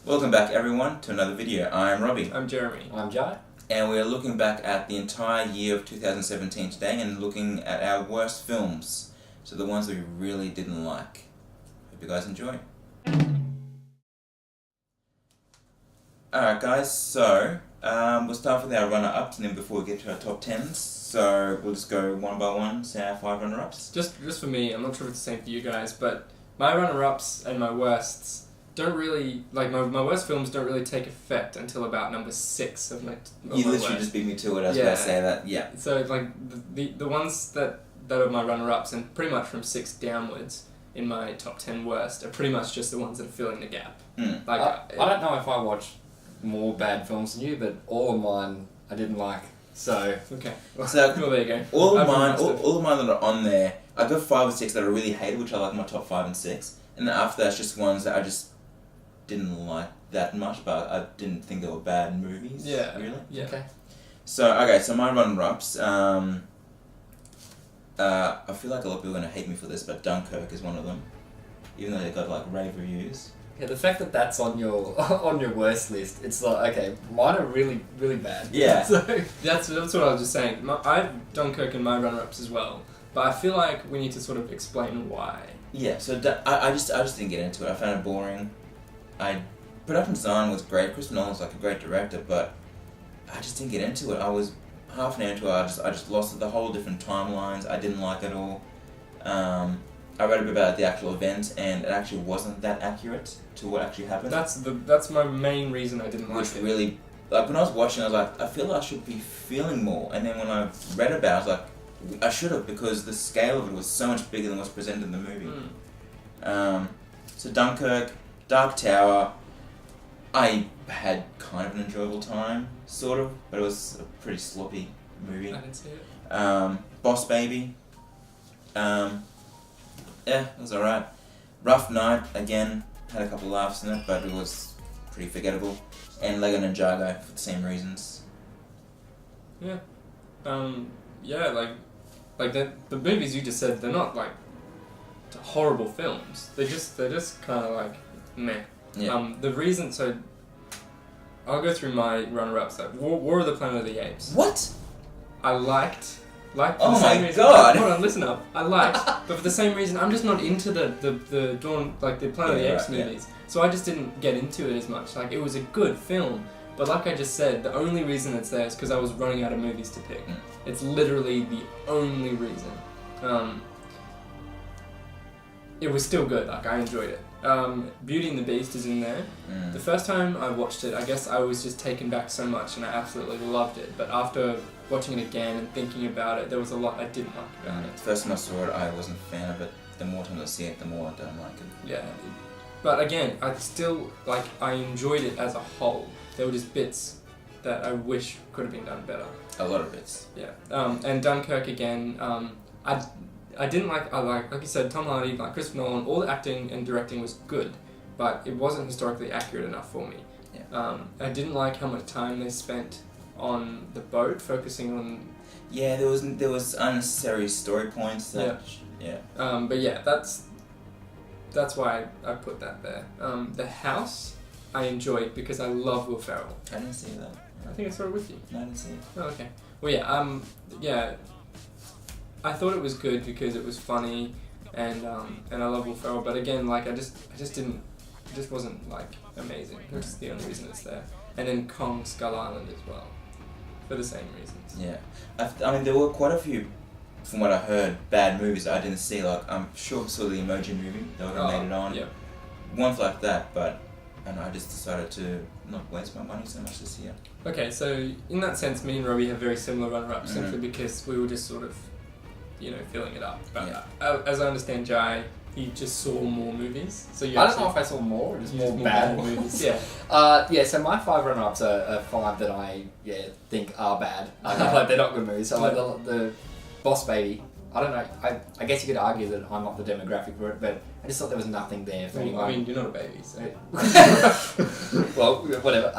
Welcome back everyone to another video. I'm Robbie. I'm Jeremy. I'm Jai. And we're looking back at the entire year of 2017 today and looking at our worst films. So the ones that we really didn't like. Hope you guys enjoy. Alright guys, so we'll start with our runner-ups and then before we get to our top 10s. So we'll just go one by one, say our 5 runner-ups. Just for me, I'm not sure if it's the same for you guys, but my runner-ups and my worsts don't really, like my worst films don't really take effect until about number 6 of my You literally worst. just beat me to it, I was about to say that, yeah. So like the ones that are my runner-ups and pretty much from 6 downwards in my top 10 worst are pretty much just the ones that are filling the gap. Like I don't know if I watched more bad films than you, but all of mine I didn't like. So okay, well, there you go. All of mine that are on there, I got 5 or 6 that I really hated, which I like my top 5 and 6, and then after that's just ones that I just didn't like that much, but I didn't think they were bad movies. Yeah, really. Yeah. Okay. So my runner-ups. I feel like a lot of people are gonna hate me for this, but Dunkirk is one of them, even though they got like rave reviews. yeah, the fact that that's on your worst list, it's like, okay, mine are really really bad. Yeah. So that's what I was just saying. I have Dunkirk in my runner-ups as well, but I feel like we need to sort of explain why. Yeah. So I just didn't get into it. I found it boring. Production design was great. Chris Nolan's like a great director, but I just didn't get into it. I was half an hour into it. I just lost it. The whole different timelines. I didn't like it all. I read a bit about the actual event, and it actually wasn't that accurate to what actually happened. That's my main reason I didn't like it. Which really, like when I was watching, I was like, I feel like I should be feeling more. And then when I read about it, I was like, I should have, because the scale of it was so much bigger than what's presented in the movie. So Dunkirk, Dark Tower, I had kind of an enjoyable time, sort of, but it was a pretty sloppy movie. I didn't see it. Boss Baby, yeah, it was alright. Rough Night, again, had a couple laughs in it, but it was pretty forgettable. And Lego Ninjago, for the same reasons. Yeah. Yeah, like the movies you just said, they're not like horrible films. They're just kind of like meh. Yeah. The reason, so I'll go through my runner-ups. Like War of the Planet of the Apes. What? I liked. Oh the same my reason, God. Hold on, listen up. I liked, but for the same reason, I'm just not into the Dawn, like the Planet of the Apes movies. So I just didn't get into it as much. Like it was a good film, but like I just said, the only reason it's there is because I was running out of movies to pick. It's literally the only reason. It was still good. Like I enjoyed it. Beauty and the Beast is in there. The first time I watched it, I guess I was just taken back so much and I absolutely loved it. But after watching it again and thinking about it, there was a lot I didn't like about it. The first time I saw it, I wasn't a fan of it. The more times I see it, the more I don't like it. Yeah. But again, I still, like, I enjoyed it as a whole. There were just bits that I wish could have been done better. A lot of bits. Yeah. And Dunkirk again, I didn't like you said, Tom Hardy, like Christopher Nolan, all the acting and directing was good, but it wasn't historically accurate enough for me. Yeah. I didn't like how much time they spent on the boat, focusing on... Yeah, there was unnecessary story points that... Yeah. But yeah, that's why I put that there. The House, I enjoyed because I love Will Ferrell. I didn't see that. I think I saw it with you. No, I didn't see it. Oh, okay. Well, yeah, I thought it was good because it was funny, and I love Will Ferrell. But again, like it just wasn't like amazing. That's the only reason it's there. And then Kong Skull Island as well, for the same reasons. Yeah, I mean there were quite a few, from what I heard, bad movies that I didn't see. Like I'm sure I saw the Emoji Movie. They were made it on. Yeah. Ones like that, but I just decided to not waste my money so much this year. Okay, so in that sense, me and Robbie have very similar runner-ups simply because we were just sort of, filling it up. But as I understand, Jai, you just saw more movies. So I don't know if I saw more or just more bad movies. Yeah. So my 5 runner-ups are 5 that I think are bad. Like they're not good movies. So like the Boss Baby. I don't know. I guess you could argue that I'm not the demographic for it, but I just thought there was nothing there for anyone. I mean, you're not a baby, so... Well, whatever.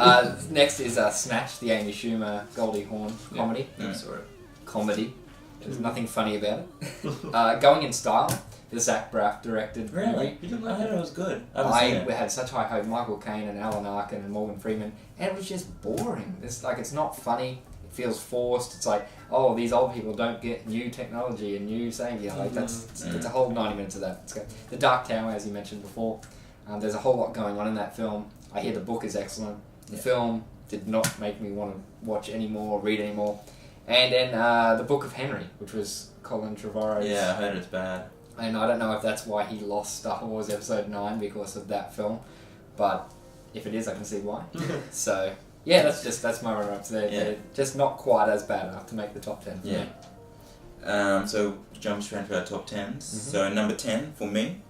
Next is Snatch, the Amy Schumer, Goldie Hawn comedy. Yeah, I saw it. Comedy. There's nothing funny about it. Going in Style, the Zach Braff directed Really? movie. You didn't like it? I heard it was good. I haven't seen it. had such high hope. Michael Caine and Alan Arkin and Morgan Freeman, and it was just boring. It's not funny. It feels forced. It's like, oh, these old people don't get new technology and new saying. Yeah, like it's a whole 90 minutes of that. It's good. The Dark Tower, as you mentioned before, there's a whole lot going on in that film. I hear the book is excellent. The film did not make me want to watch anymore or read anymore. And then The Book of Henry, which was Colin Trevorrow's. Yeah, I heard it's bad. And I don't know if that's why he lost Star Wars Episode 9 because of that film. But if it is, I can see why. So, yeah, that's my runner-ups. They're just not quite as bad enough to make the top 10 for me. So, jump straight to our top 10s. So, number 10 for me,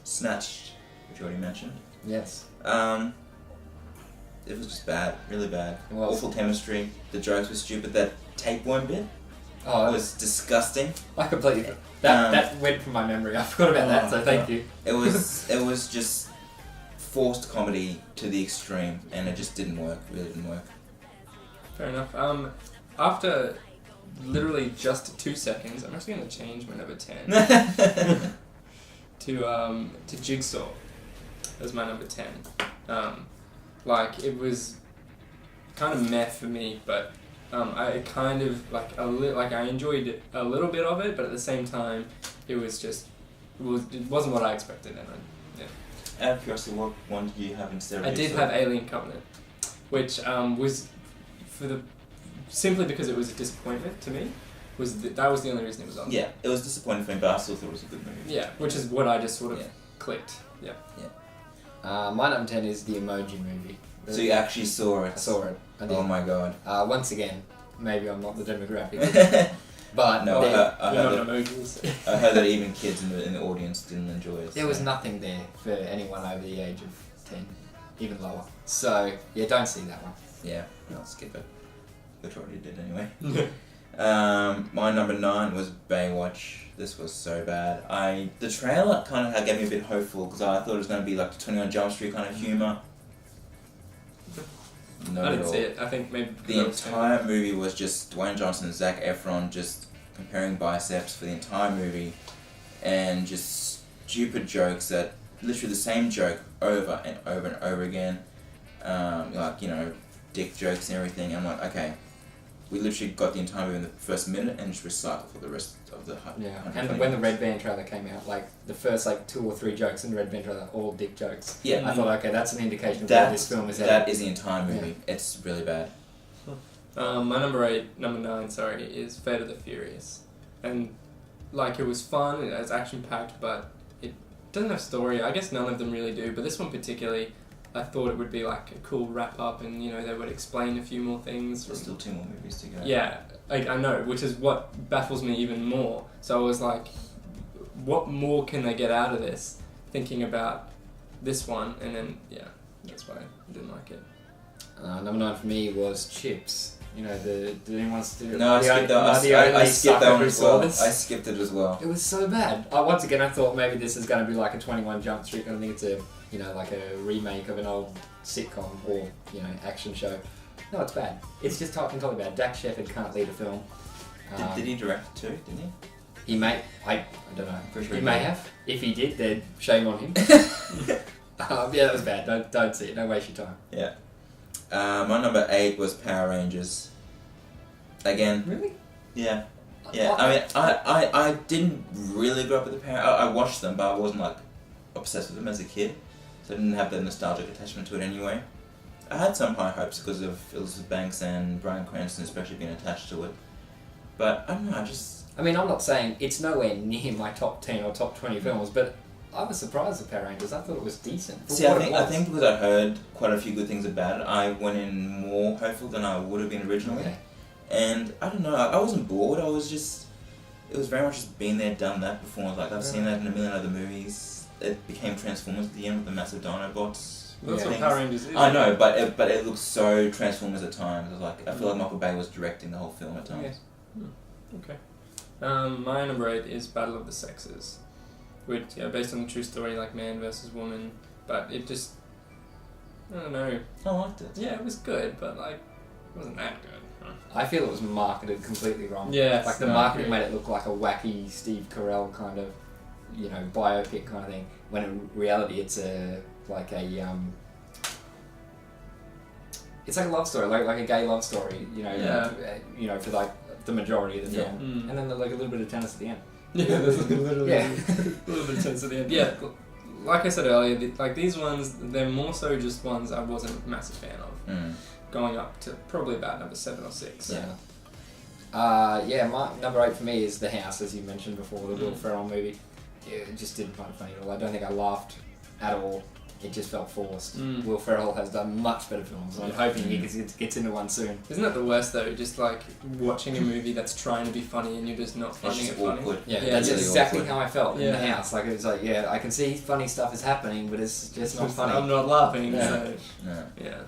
Snatched, which you already mentioned. Yes. It was just bad, really bad. Was. Awful chemistry. The jokes were stupid. That tapeworm bit was disgusting. I completely that went from my memory. I forgot about that. So thank you. It was just forced comedy to the extreme, and it just didn't work. Really didn't work. Fair enough. After literally just 2 seconds, I'm actually going to change my number 10 to Jigsaw as my number 10. Like, it was kind of meh for me, but I kind of, I enjoyed a little bit of it, but at the same time, it wasn't what I expected. And Out of curiosity, what one did you have instead of I did have Alien Covenant, which was, simply because it was a disappointment to me, that was the only reason it was on. Yeah, it was disappointing for me, but I still thought it was a good movie. Yeah, which is what I just sort of clicked. Yeah. My number 10 is the Emoji Movie. So you actually saw it? I saw it. I did. Oh my god. Once again, maybe I'm not the demographic. But no, I heard that even kids in the audience didn't enjoy it. There was nothing there for anyone over the age of 10, even lower. So, yeah, don't see that one. Yeah, I'll skip it. Which I already did anyway. My number 9 was Baywatch. This was so bad. The trailer kind of gave me a bit hopeful because I thought it was going to be like the 21 Jump Street kind of humour. I didn't see it. I think maybe the entire movie was just Dwayne Johnson and Zac Efron just comparing biceps for the entire movie, and just stupid jokes that literally the same joke over and over and over again, dick jokes and everything. I'm like, okay, we literally got the entire movie in the first minute and just recycled for the rest of the and when the Red Band trailer came out, like the first 2 or 3 jokes in the Red Band trailer, all dick jokes. Yeah, I thought, okay, that's an indication of what this film is. That is the entire movie. Yeah. It's really bad. My number 9, is Fate of the Furious, and it was fun. It was action packed, but it doesn't have story. I guess none of them really do, but this one particularly, I thought it would be a cool wrap up, and they would explain a few more things. There's still 2 more movies to go. Yeah, I know, which is what baffles me even more. So I was like, what more can they get out of this? Thinking about this one, and then that's why I didn't like it. Number 9 for me was Chips. Did anyone still? No, I skipped that. I skipped that one as well. I skipped it as well. It was so bad. Once again, I thought maybe this is going to be like a 21 Jump Street. I think it's a a remake of an old sitcom or action show. No, it's bad. It's just entirely bad. Dak Shepard can't lead a film. Did he direct it too? Didn't he? He may. I don't know. Pretty sure he may have. If he did, then shame on him. That was bad. Don't see it. Don't waste your time. Yeah. My number 8 was Power Rangers. Again. Really? Yeah. Yeah. I mean, I didn't really grow up with the Power. I watched them, but I wasn't obsessed with them as a kid, so I didn't have the nostalgic attachment to it anyway. I had some high hopes because of Elizabeth Banks and Bryan Cranston especially being attached to it, but I don't know. I'm not saying it's nowhere near my top 10 or top 20 films, but I was surprised at Power Rangers. I thought it was decent. See, I think because I heard quite a few good things about it, I went in more hopeful than I would have been originally. Okay. And I don't know, I wasn't bored. It was very much just been there, done that before. I've seen that in a million other movies. It became Transformers at the end with the massive Dinobots. That's what Power Rangers is. I know, but it looks so Transformers at times. I feel like Michael Bay was directing the whole film at times. Okay. My number 8 is Battle of the Sexes, which based on the true story, man versus woman, but it just, I don't know. I liked it. Yeah, it was good, but it wasn't that good. I feel it was marketed completely wrong. Yeah, like the marketing made it look like a wacky Steve Carell kind of, biopic kind of thing. When in reality, it's it's like a love story, like a gay love story. For like the majority of the film, and then like a little bit of tennis at the end. Yeah, there's a little bit of tense at the end. Yeah, like I said earlier, these ones, they're more so just ones I wasn't a massive fan of. Going up to probably about number 7 or 6. Yeah. My number 8 for me is The House, as you mentioned before, the Will Ferrell movie. Yeah, it just didn't find it funny at all. I don't think I laughed at all. It just felt forced. Will Ferrell has done much better films. I'm hoping he gets into one soon. Isn't that the worst though? Just like watching a movie that's trying to be funny and you're just not finding it funny. Yeah, that's really exactly awkward. How I felt in The House. Like it was like, I can see funny stuff is happening, but it's just not funny. I'm not laughing. Yeah. So Yeah.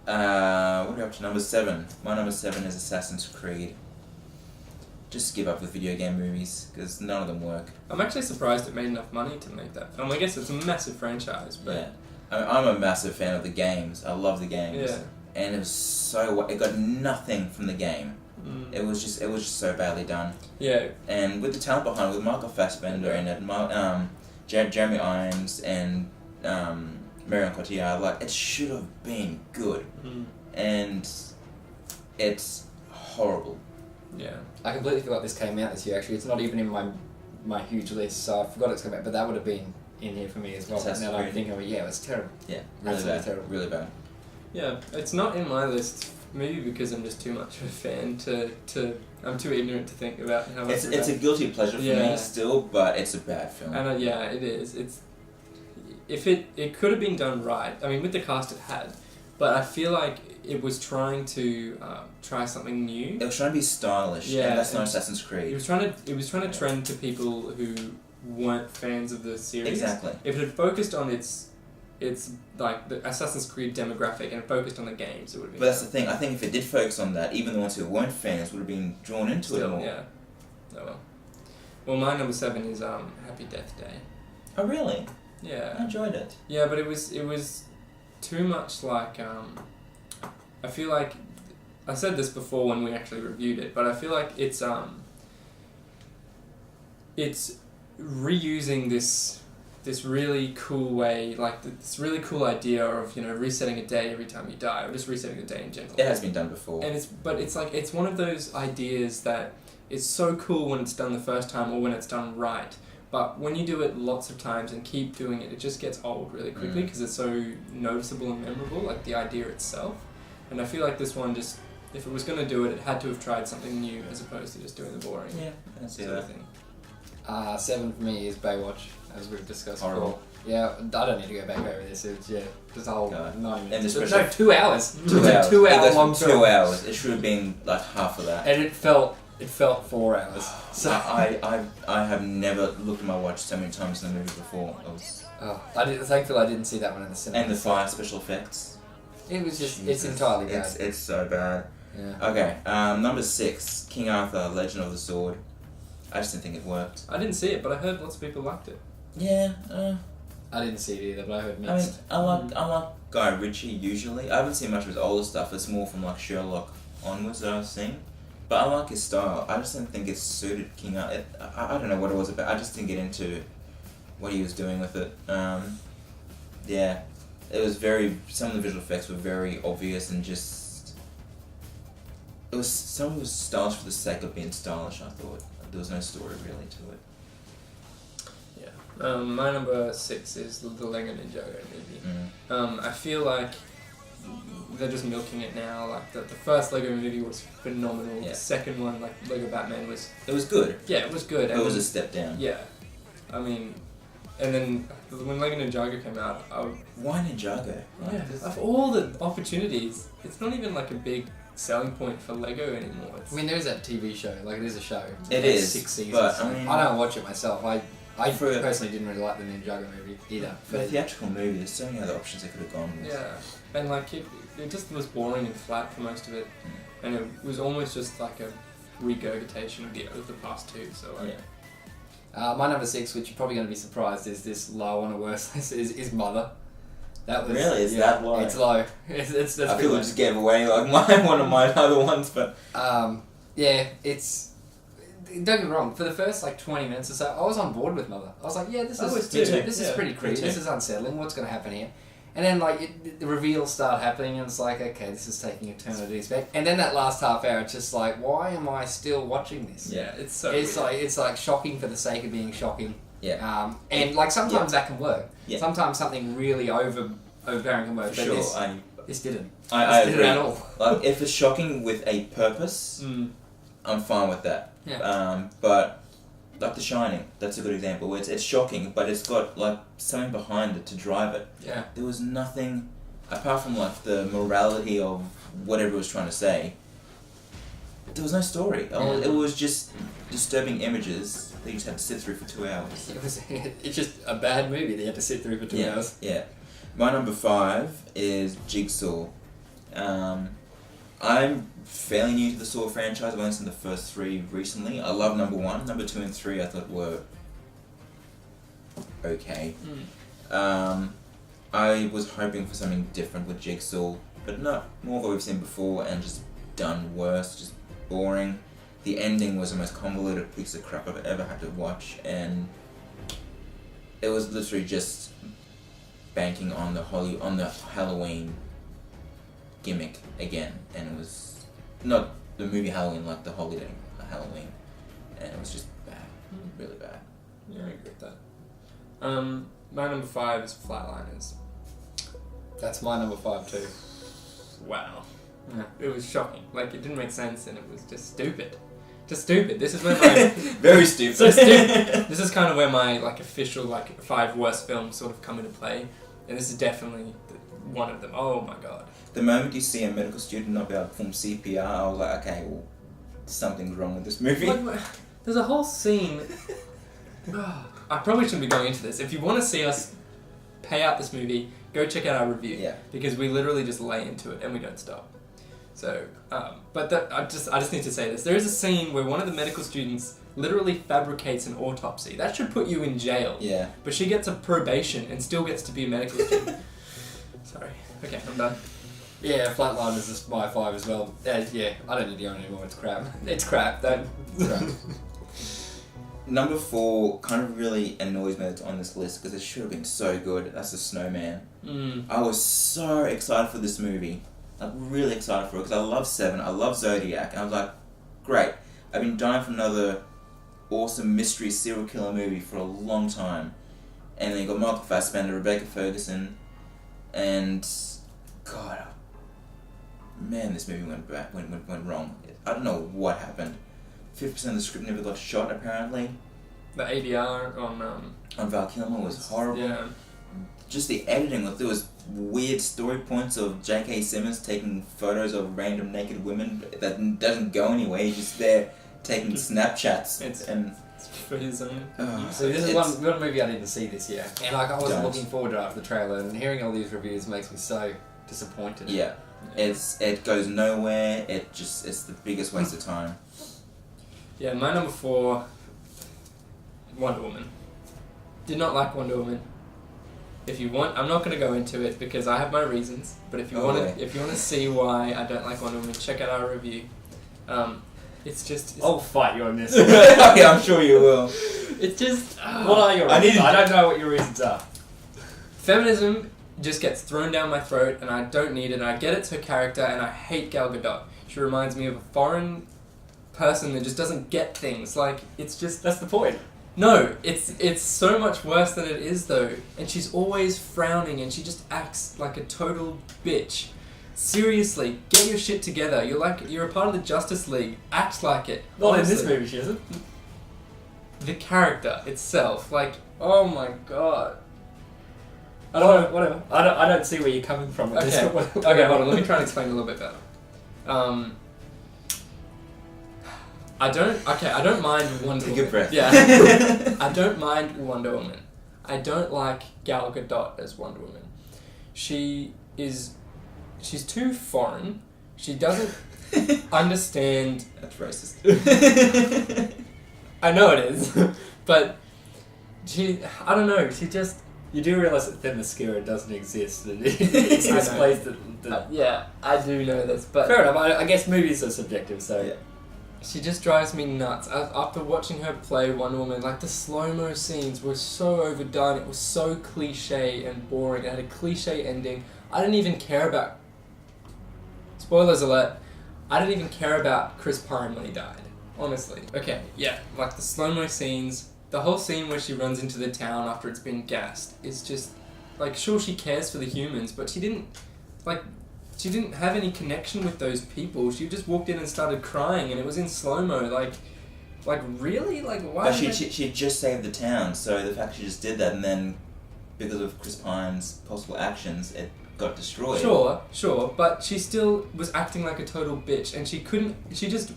What are we up to? Number 7. My number 7 is Assassin's Creed. Just give up with video game movies because none of them work. I'm actually surprised it made enough money to make that film. I guess it's a massive franchise, but I'm a massive fan of the games. I love the games. Yeah. And it was it got nothing from the game. It was just so badly done. Yeah. And with the talent behind it, with Michael Fassbender in it, Jeremy Irons and Marion Cotillard, like it should have been good. And it's horrible. Yeah. I completely forgot this came out this year. Actually, it's not even in my huge list, so I forgot it's coming out. But that would have been in here for me as well. Now that I'm thinking of it, it was terrible. Yeah, really bad. Terrible. Really bad. Yeah, it's not in my list. Maybe because I'm just too much of a fan to I'm too ignorant to think about how much. It's a guilty pleasure for me still, but it's a bad film. And it is. It could have been done right. I mean, with the cast it had, but I feel like it was trying to try something new. It was trying to be stylish. Yeah, and that's not Assassin's Creed. It was trying to trend to people who weren't fans of the series. Exactly. If it had focused on its like the Assassin's Creed demographic and focused on the games, it would have been. But that's the thing. I think if it did focus on that, even the ones who weren't fans would have been drawn into it more. Yeah. Oh well. Well, my number 7 is Happy Death Day. Oh really? Yeah. I enjoyed it. Yeah, but it was too much like I feel like I said this before when we actually reviewed it, but I feel like it's reusing this really cool way, like this really cool idea of resetting a day every time you die, or just resetting a day in general. It has been done before. And it's one of those ideas that is so cool when it's done the first time or when it's done right. But when you do it lots of times and keep doing it, it just gets old really quickly because it's so noticeable and memorable, like the idea itself. And I feel like this one just, if it was going to do it, it had to have tried something new as opposed to just doing the boring sort of thing. 7 for me is Baywatch, as we've discussed Horrible. before. Yeah, I don't need to go back over this. It's just a whole 9 minutes. And No, 2 hours. 2 hours. 2 hour long 2 hours. It should have been like half of that. And it felt 4 hours. So I have never looked at my watch so many times in the movie before. thankfully I didn't see that one in the cinema. And the fire special effects. It was just, it's entirely bad. It's so bad. Yeah. Okay, number 6, King Arthur, Legend of the Sword. I just didn't think it worked. I didn't see it, but I heard lots of people liked it. Yeah, I didn't see it either, but I heard I mean, mixed. I like Guy Ritchie usually. I haven't seen much of his older stuff. It's more from like Sherlock onwards that I've seen. But I like his style. I just didn't think it suited King Arthur. I don't know what it was about. I just didn't get into what he was doing with it. Yeah, it was some of the visual effects were very obvious and just... Some of it was stylish for the sake of being stylish, I thought. There was no story really to it. Yeah. My number 6 is the Lego Ninjago movie. I feel like they're just milking it now. Like the first Lego movie was phenomenal. Yeah. The second one, like Lego Batman, was... It was good. Yeah, it was good. It was a step down. Yeah. I mean... And then when Lego Ninjago came out, Why Ninjago? Yeah, of all the opportunities, it's not even like a big selling point for Lego anymore. I mean, there is that TV show. Like, it is a show. It is, 6 seasons. but I mean... I don't watch it myself. I For- personally didn't really like the Ninjago movie either. For a theatrical movie, there's so many other options they could have gone with. Yeah, and like it just was boring and flat for most of it, and it was almost just like a regurgitation of the past two. So like, My number 6, which you're probably going to be surprised, is this low on a worse list, is Mother. That was Really? Is that low? It's low. It's that's I pretty feel we low. just gave away like one of my other ones, but Yeah, it's. Don't get me wrong. For the first 20 minutes or so, I was on board with Mother. I was like, yeah, this I is was too. this is Yeah, pretty me creepy. too. This is unsettling. What's going to happen here? And then the reveals start happening, and it's like, okay, this is taking eternity to expect. And then that last half hour, it's just like, why am I still watching this? Yeah, it's so It's weird. it's like shocking for the sake of being shocking. yeah, And sometimes that can work. Yeah. Sometimes something really overbearing can work. for But sure. this didn't. I This agree. didn't at all. Like if it's shocking with a purpose, I'm fine with that. Yeah. But like The Shining, that's a good example. Where it's shocking, but it's got like something behind it to drive it. Yeah. There was nothing apart from like the morality of whatever it was trying to say. There was no story. It was just disturbing images that you just had to sit through for 2 hours. It's just a bad movie that you had to sit through for 2 hours. Yeah. My number 5 is Jigsaw. I'm fairly new to the Saw franchise. I've only seen the first 3 recently. I love number 1. Number 2 and 3 I thought were okay. I was hoping for something different with Jigsaw, but not more of what we've seen before and just done worse, just boring. The ending was the most convoluted piece of crap I've ever had to watch, and it was literally just banking on the Halloween gimmick again, and it was not the movie Halloween, like the holiday Halloween, and it was just bad, really bad. Yeah, I agree with that. My number 5 is Flatliners. That's my number 5 too. Wow. Yeah, it was shocking. Like, it didn't make sense, and it was just stupid. Just stupid. This is where my Very stupid. so stupid. This is kind of where my official 5 worst films sort of come into play, and this is definitely one of them. Oh my god. The moment you see a medical student not be able to perform CPR, I was like, okay, well, something's wrong with this movie. Like, there's a whole scene. I probably shouldn't be going into this. If you want to see us pay out this movie, go check out our review. Yeah. Because we literally just lay into it and we don't stop. So, I just need to say this. There is a scene where one of the medical students literally fabricates an autopsy. That should put you in jail. Yeah. But she gets a probation and still gets to be a medical student. Sorry. Okay, I'm done. Yeah, Flatliners is my 5 as well. Yeah, I don't need to go anymore. It's crap. It's crap. Don't. Number 4 kind of really annoys me that it's on this list because it should have been so good. That's The Snowman. I was so excited for this movie. Like, really excited for it because I love Seven, I love Zodiac, and I was like, great. I've been dying for another awesome mystery serial killer movie for a long time. And then you got Michael Fassbender, Rebecca Ferguson, and God, man, this movie went wrong. I don't know what happened. 50% of the script never got shot, apparently. The ADR on Val Kilmer was horrible. Yeah. Just the editing, like, there was weird story points of J.K. Simmons taking photos of random naked women that doesn't go anywhere. He's just there taking Snapchats. It's for his own. So this is one movie I didn't see this year, and I wasn't Don't. looking forward to it after the trailer. And hearing all these reviews makes me so disappointed. Yeah, it goes nowhere. It's the biggest waste of time. Yeah, my number 4, Wonder Woman. Did not like Wonder Woman. If you want, I'm not going to go into it because I have my reasons. But if you want to see why I don't like Wonder Woman, check out our review. It's I'll fight you on this. Yeah, I'm sure you will. It's just What are your reasons? I don't know what your reasons are. Feminism just gets thrown down my throat, and I don't need it. And I get it's her character, and I hate Gal Gadot. She reminds me of a foreign person that just doesn't get things. Like, it's just... That's the point. No, it's so much worse than it is, though. And she's always frowning, and she just acts like a total bitch. Seriously, get your shit together. You're a part of the Justice League. Act like it. Not in Honestly. this movie, she isn't. The character itself, like, oh my god. I don't know, whatever. I don't see where you're coming from with Okay. this. Okay, hold on. Let me try and explain a little bit better. I don't mind Wonder Woman. Take a breath. Yeah. I don't mind Wonder Woman. I don't like Gal Gadot as Wonder Woman. She's too foreign. She doesn't understand. That's racist. I know it is, but I don't know. She just You do realise that Themyscira doesn't exist. It's this place that yeah, I do know this, but fair enough. I guess movies are subjective, so Yeah. she just drives me nuts. After watching her play Wonder Woman, like the slow-mo scenes were so overdone. It was so cliche and boring. It had a cliche ending. I didn't even care about... Spoilers alert. I didn't even care about Chris Pine when he died. Honestly. Okay, yeah. Like the slow-mo scenes, the whole scene where she runs into the town after it's been gassed is just... Like, sure, she cares for the humans, but she didn't... Like... She didn't have any connection with those people. She just walked in and started crying, and it was in slow-mo. Like really? Like, why? But she just saved the town, so the fact she just did that, and then because of Chris Pine's possible actions, it got destroyed. Sure, but she still was acting like a total bitch, and she couldn't. She just.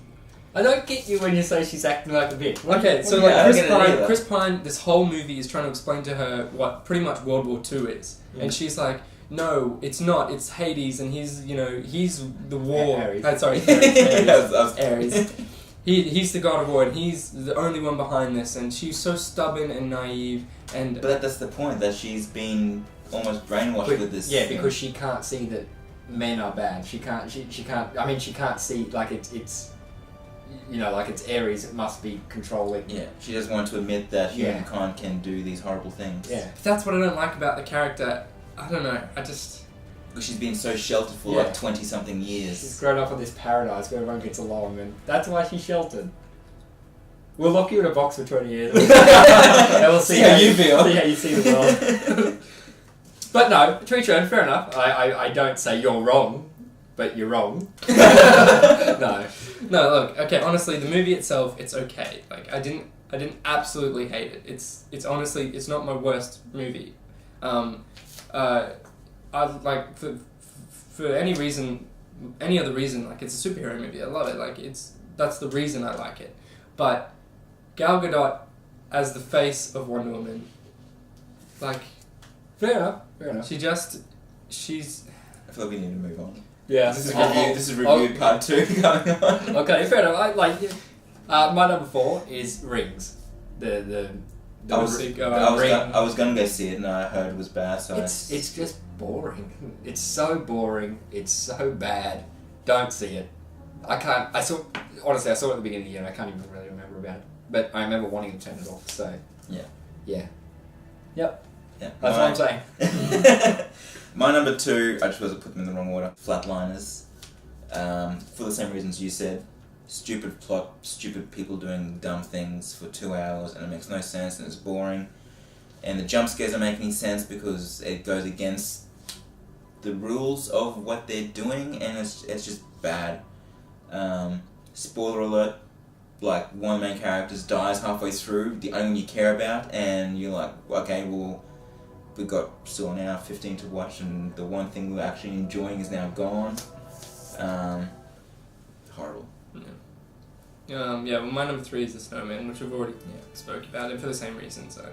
I don't get you when you say she's acting like a bitch. Okay, so I don't get it like either. Chris Pine, this whole movie is trying to explain to her what pretty much World War II is, and she's like, no, it's not. It's Hades, and he's the war. Ares. Sorry, Ares. Ares. He's the god of war, and he's the only one behind this. And she's so stubborn and naive. And But that's the point, that she's been almost brainwashed with this. Yeah, because she can't see that men are bad. She can't. She can't. I mean, she can't see like it's. Like it's Ares. It must be controlling. Yeah, she doesn't want to admit that humankind can do these horrible things. Yeah. that's what I don't like about the character. I don't know. I just. Because she's been so sheltered for like 20-something years. She's grown up in this paradise where everyone gets along, and that's why she's sheltered. We'll lock you in a box for 20 years. And we'll see how you feel. See how you see the world. But no, Trichon, fair enough. I don't say you're wrong, but you're wrong. No. No, look. Okay, honestly, the movie itself, it's okay. Like, I didn't absolutely hate it. It's honestly, it's not my worst movie. I like for any other reason, like it's a superhero movie. I love it. Like that's the reason I like it. But Gal Gadot as the face of Wonder Woman, like, Fair enough. she's. I feel like we need to move on. Yeah. This is review part 2 going on. Okay, fair enough. My number 4 is Rings. The I was ring. gonna go see it, and I heard it was bad. So It's just boring. It's so boring. It's so bad. Don't see it. Honestly, I saw it at the beginning of the year and I can't even really remember about it. But I remember wanting to turn it off, so... Yeah. Yeah. Yep. Yeah. That's what I'm saying. My number 2, I just wasn't putting them in the wrong order. Flatliners. For the same reasons you said. Stupid plot, stupid people doing dumb things for 2 hours, and it makes no sense, and it's boring. And the jump scares don't make any sense because it goes against the rules of what they're doing, and it's just bad. Spoiler alert, like, one of the main characters dies halfway through, the only one you care about, and you're like, okay, well, we've got still an hour 15 to watch, and the one thing we're actually enjoying is now gone. Horrible. Well, my number 3 is The Snowman, which we've already spoke about, and for the same reason, so...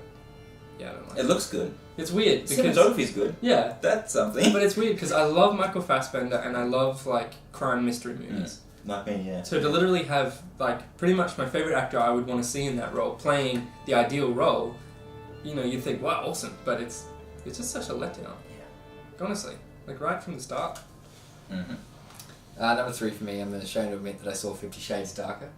Yeah, I don't like it. It looks good. It's weird, because... Cinematography's good. Yeah. That's something. But it's weird, because I love Michael Fassbender, and I love, like, crime mystery movies. Like me, yeah. So to literally have, like, pretty much my favourite actor I would want to see in that role, playing the ideal role, you'd think, wow, awesome, but it's just such a letdown. Yeah. Honestly. Like, right from the start. Mm-hmm. Number 3 for me, I'm ashamed to admit that I saw 50 Shades Darker.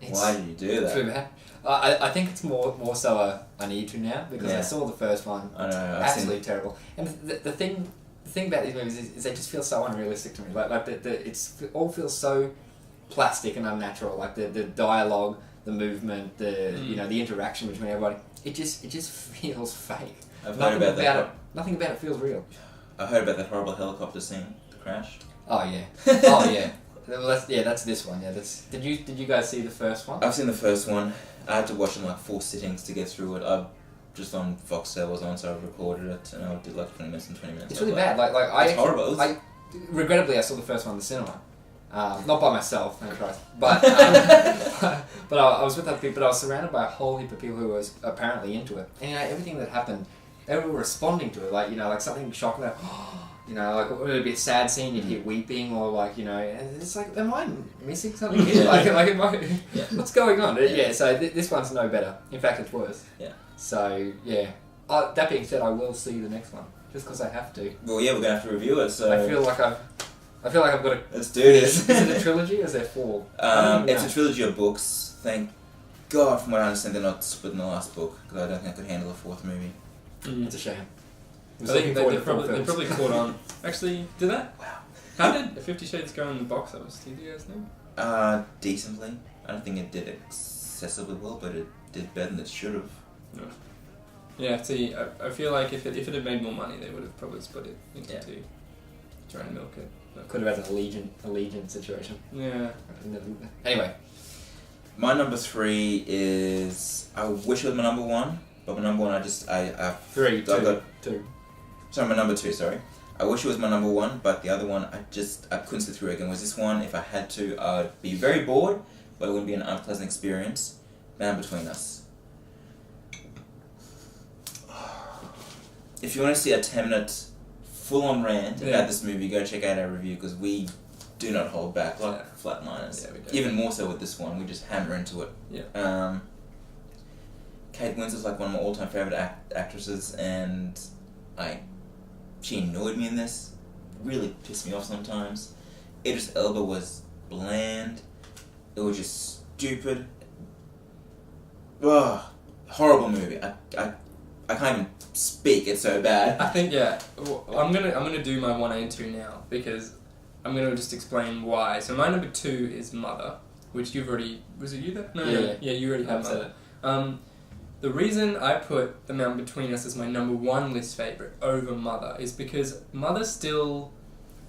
Why did you do that? Too bad. I think it's more so I need to now, because I saw the first one. I know. Absolutely terrible. And the thing about these movies is they just feel so unrealistic to me. Like it all feels so plastic and unnatural. Like the dialogue, the movement, the interaction between everybody. It just feels fake. Nothing about it feels real. I heard about that horrible helicopter scene, the crash. Oh yeah. Well, that's this one. Yeah, Did you guys see the first one? I've seen the first one. I had to watch it in like 4 sittings to get through it. I just on Foxtel was on, so I recorded it, and I did like 20 minutes and 20 minutes. It's really bad. It's horrible. Regrettably, I saw the first one in the cinema. Not by myself, thank Christ. But but I was with other people. But I was surrounded by a whole heap of people who was apparently into it, and everything that happened, they were responding to it. Like something shocking. Like it would be a sad scene, you'd hear weeping, or and it's like, am I missing something here? What's going on? Yeah. So this one's no better. In fact, it's worse. Yeah. So yeah, That being said, I will see the next one just because I have to. Well, yeah, we're gonna have to review it. So I feel like I've got to. Let's do this. Is it a trilogy or is there 4? It's a trilogy of books. Thank God, from what I understand, they're not splitting the last book because I don't think I could handle a 4th movie. It's a shame. I think they probably caught on. Actually, did that? Wow. How did 50 Shades go in the box office? Do you guys know? Decently. I don't think it did excessively well, but it did better than it should have. No. Yeah, see, I feel like if it had made more money, they would have probably split it into 2. Try and milk it. But Could have had an Allegiant situation. yeah. Anyway. My number 3 is... I wish it was my number 1, but my number 1 I 3, 2. Sorry, my number 2, sorry. I wish it was my number 1, but the other one I couldn't sit through again. Was this one, if I had to, I'd be very bored, but it wouldn't be an unpleasant experience. Man Between Us. If you want to see a 10-minute full-on rant about this movie, go check out our review, because we do not hold back like Flatliners. Yeah, we do. Even more so with this one, we just hammer into it. Yeah. Kate Winslet's like one of my all-time favourite actresses, and she annoyed me in this. Really pissed me off sometimes. Idris Elba was bland. It was just stupid. Ugh, horrible movie. I can't even speak. It's so bad. I think I'm gonna do my 1A and 2 now because I'm gonna just explain why. So my number 2 is Mother, which you've already. Was it you that? No, yeah, you already have Mother. The reason I put The Mountain Between Us as my number 1 list favourite over Mother is because Mother still,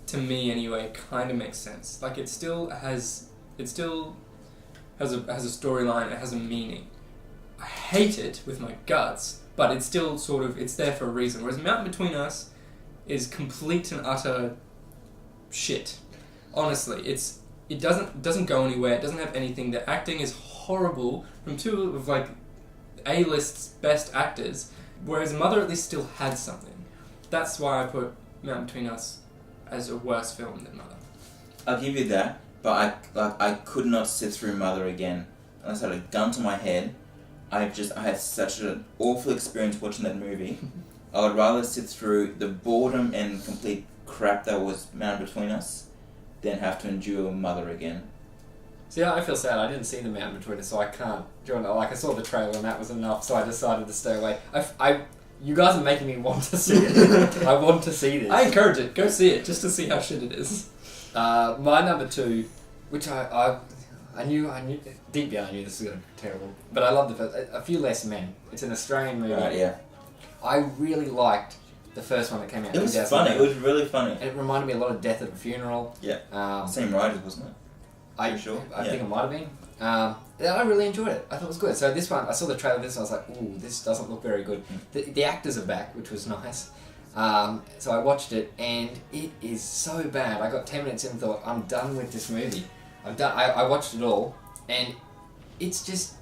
to me anyway, kind of makes sense. Like it still has a storyline, it has a meaning. I hate it with my guts, but it's still it's there for a reason. Whereas Mountain Between Us is complete and utter shit. Honestly, it doesn't go anywhere, it doesn't have anything. The acting is horrible from 2 of like A-list's best actors, whereas Mother at least still had something. That's why I put Mountain Between Us as a worse film than Mother. I'll give you that, but I could not sit through Mother again unless I had a gun to my head. I had such an awful experience watching that movie. I would rather sit through the boredom and complete crap that was Mountain Between Us than have to endure Mother again. See, I feel sad. I didn't see The Mountain Between Us, so I can't join it. Like, I saw the trailer and that was enough, so I decided to stay away. You guys are making me want to see it. I want to see this. I encourage it. Go see it, just to see how shit it is. My number 2, which I knew, deep down I knew this was going to be terrible, but I loved it. A Few Less Men. It's an Australian movie. Right, yeah. I really liked the first one that came out. It was funny. It was really funny. And it reminded me a lot of Death at a Funeral. Yeah. Same writers, wasn't it? I think it might have been. I really enjoyed it. I thought it was good. So this one, I saw the trailer of this and I was like, ooh, this doesn't look very good. The actors are back, which was nice. So I watched it and it is so bad. I got 10 minutes in and thought, I'm done with this movie. I watched it all and it's just...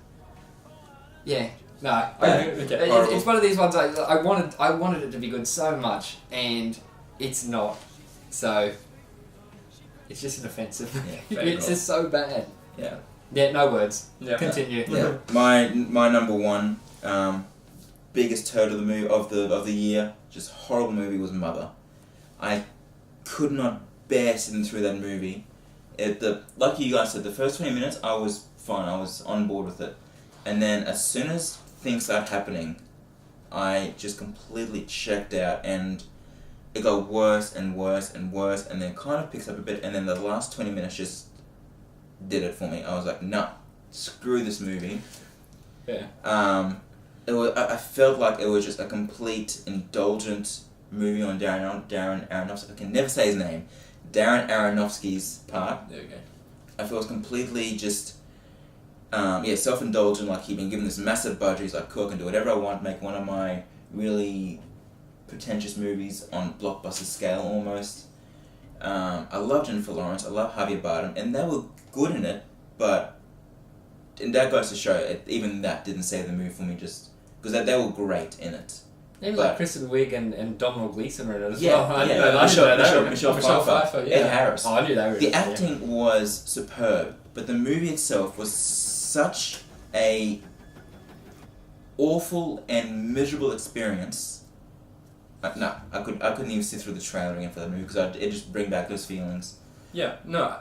Yeah. No. It's one of these ones I wanted it to be good so much and it's not. So... It's just an offensive. Yeah, it's just so bad. Yeah. Yeah, no words. Yeah. Continue. Yeah. My number 1, biggest turd of the year, just horrible movie was Mother. I could not bear sitting through that movie. Like you guys said, the first 20 minutes I was fine. I was on board with it, and then as soon as things started happening, I just completely checked out and. It got worse and worse and worse, and then kind of picks up a bit, and then the last 20 minutes just did it for me. I was like, no, screw this movie. Yeah. I felt like it was just a complete indulgent movie on Darren Aronofsky. I can never say his name. Darren Aronofsky's part. There we go. I feel it was completely just, self-indulgent. Like he'd been given this massive budget. He's like, cool, I can do whatever I want. Make one of my really pretentious movies on blockbuster scale almost. I love Jennifer Lawrence, I love Javier Bardem, and they were good in it, but and that goes to show even that didn't save the movie for me, just because they were great in it. Even like Kristen Wiig and Domhnall Gleeson were in it as well. Michelle Pfeiffer, Ed Harris. Oh, I knew they were in it. The acting was superb, but the movie itself was such a awful and miserable experience. No, I couldn't even sit through the trailer again for that movie because it just bring back those feelings. Yeah, no,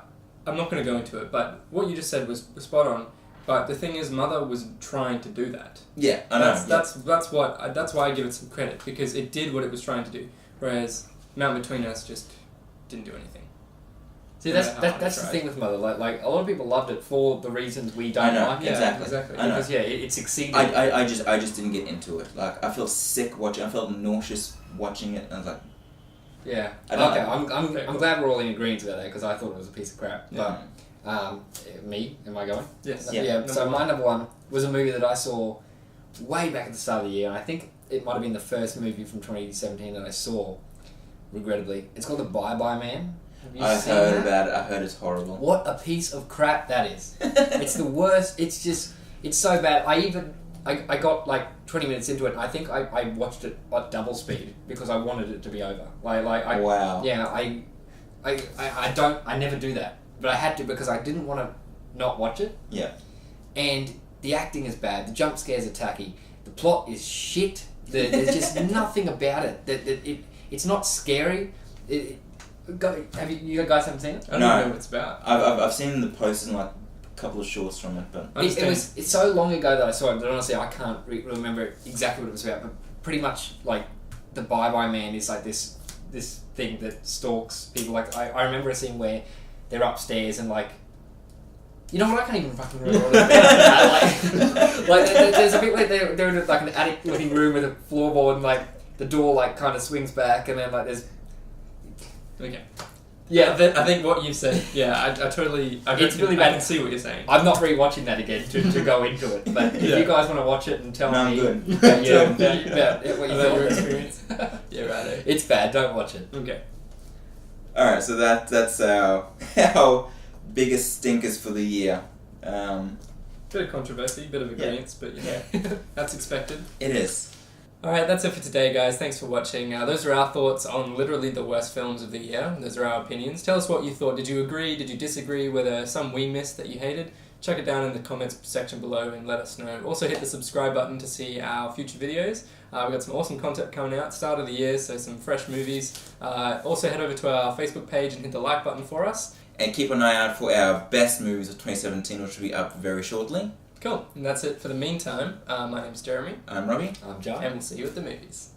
I'm not going to go into it, but what you just said was spot on. But the thing is, Mother was trying to do that. Yeah, I know. That's why I give it some credit, because it did what it was trying to do, whereas Mount Between Us just didn't do anything. See, that's the thing with Mother. Like a lot of people loved it for the reasons we don't like it. Exactly. I know. Because it succeeded. I just didn't get into it. Like I felt sick watching. I felt nauseous watching it. And I was like, yeah. I Okay, I'm glad we're all in agreement about that, because I thought it was a piece of crap. Yeah. But am I going? Yes. Yeah. So my number one was a movie that I saw way back at the start of the year, and I think it might have been the first movie from 2017 that I saw. Regrettably, it's called The Bye Bye Man. I heard about it. I heard it's horrible. What a piece of crap that is. It's the worst. It's so bad. I got like 20 minutes into it, and I think I watched it at double speed because I wanted it to be over. Wow. Yeah, I never do that. But I had to, because I didn't want to not watch it. Yeah. And the acting is bad. The jump scares are tacky. The plot is shit. There's just nothing about it. It's not scary. Have you guys haven't seen it? I don't know what it's about. I've seen the posters and like a couple of shorts from it, but it's so long ago that I saw it that honestly I can't remember exactly what it was about. But pretty much like the Bye Bye Man is like this thing that stalks people. Like I remember a scene where they're upstairs and like. You know what? I can't even fucking remember what it's about. like there's a bit where they're in like an attic-looking room with a floorboard, and like the door like kind of swings back, and then like there's. Okay. Yeah, I think what you said. Yeah, I totally. It's really bad. I can see what you're saying. I'm not rewatching that again to go into it. But if you guys want to watch it and tell me, I'm good. About your experience. Yeah, right. It's bad. Don't watch it. Okay. All right, so that's our biggest stinkers for the year. Bit of controversy, bit of agreement, but that's expected. It is. Alright, that's it for today, guys. Thanks for watching. Those are our thoughts on literally the worst films of the year. Those are our opinions. Tell us what you thought. Did you agree? Did you disagree? Were there some we missed that you hated? Chuck it down in the comments section below and let us know. Also hit the subscribe button to see our future videos. We've got some awesome content coming out, start of the year, so some fresh movies. Also head over to our Facebook page and hit the like button for us. And keep an eye out for our best movies of 2017, which will be up very shortly. Cool. And that's it for the meantime. My name's Jeremy. I'm Robbie. I'm John. And we'll see you at the movies.